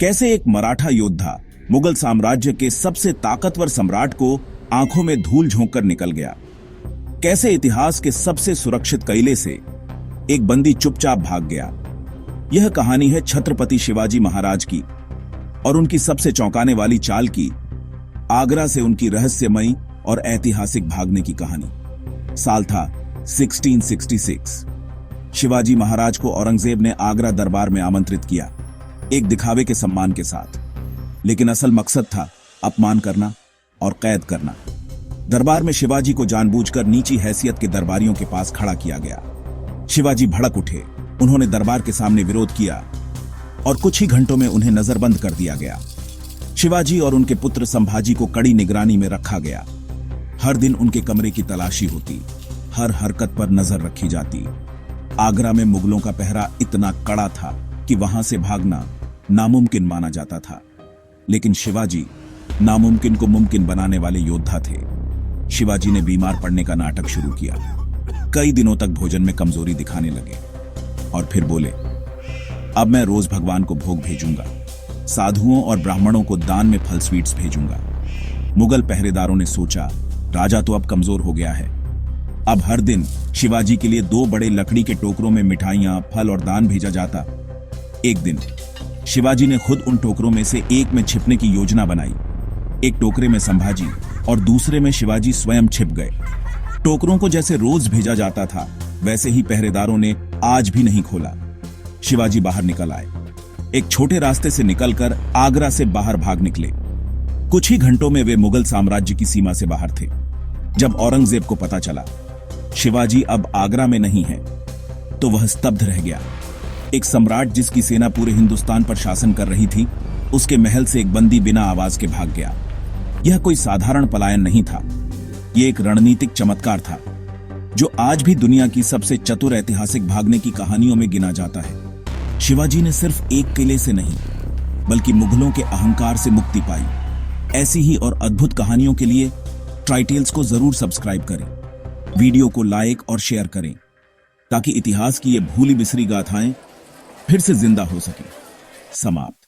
कैसे एक मराठा योद्धा मुगल साम्राज्य के सबसे ताकतवर सम्राट को आंखों में धूल झोंककर निकल गया। कैसे इतिहास के सबसे सुरक्षित किले से एक बंदी चुपचाप भाग गया। यह कहानी है छत्रपति शिवाजी महाराज की और उनकी सबसे चौंकाने वाली चाल की, आगरा से उनकी रहस्यमयी और ऐतिहासिक भागने की कहानी। साल था 1666। शिवाजी महाराज को औरंगजेब ने आगरा दरबार में आमंत्रित किया, एक दिखावे के सम्मान के साथ, लेकिन असल मकसद था अपमान करना और कैद करना। दरबार में शिवाजी को जानबूझकर नीची हैसियत के दरबारियों के पास खड़ा किया गया। शिवाजी भड़क उठे, उन्होंने दरबार के सामने विरोध किया और कुछ ही घंटों में उन्हें नजरबंद कर दिया गया। शिवाजी और उनके पुत्र संभाजी को कड़ी निगरानी में रखा गया। हर दिन उनके कमरे की तलाशी होती, हर हरकत पर नजर रखी जाती। आगरा में मुगलों का पहरा इतना कड़ा था कि वहां से भागना नामुमकिन माना जाता था, लेकिन शिवाजी नामुमकिन को मुमकिन बनाने वाले योद्धा थे। शिवाजी ने बीमार पड़ने का नाटक शुरू किया। कई दिनों तक भोजन में कमजोरी दिखाने लगे और फिर बोले, अब मैं रोज भगवान को भोग भेजूंगा, साधुओं और ब्राह्मणों को दान में फल स्वीट्स भेजूंगा। मुगल पहरेदारों ने सोचा, राजा तो अब कमजोर हो गया है। अब हर दिन शिवाजी के लिए 2 बड़े लकड़ी के टोकरों में मिठाइयां, फल और दान भेजा जाता। एक दिन शिवाजी ने खुद उन टोकरों में से एक में छिपने की योजना बनाई। एक टोकरे में संभाजी और दूसरे में शिवाजी स्वयं छिप गए। टोकरों को जैसे रोज भेजा जाता था, वैसे ही पहरेदारों ने आज भी नहीं खोला। शिवाजी बाहर निकल आए। एक छोटे रास्ते से निकलकर आगरा से बाहर भाग निकले। कुछ ही घंटों में वे मुगल साम्राज्य की सीमा से बाहर थे। जब औरंगजेब को पता चला शिवाजी अब आगरा में नहीं है, तो वह स्तब्ध रह गया। एक सम्राट जिसकी सेना पूरे हिंदुस्तान पर शासन कर रही थी, उसके महल से एक बंदी बिना आवाज के भाग गया। यह कोई साधारण पलायन नहीं था, यह एक रणनीतिक चमत्कार था जो आज भी दुनिया की सबसे चतुर ऐतिहासिक भागने की कहानियों में गिना जाता है। शिवाजी ने सिर्फ एक किले से नहीं, बल्कि मुगलों के अहंकार से मुक्ति पाई। ऐसी ही और अद्भुत कहानियों के लिए ट्राइटेल्स को जरूर सब्सक्राइब करें, वीडियो को लाइक और शेयर करें, ताकि इतिहास की ये भूली बिसरी गाथाएं फिर से जिंदा हो सके। समाप्त।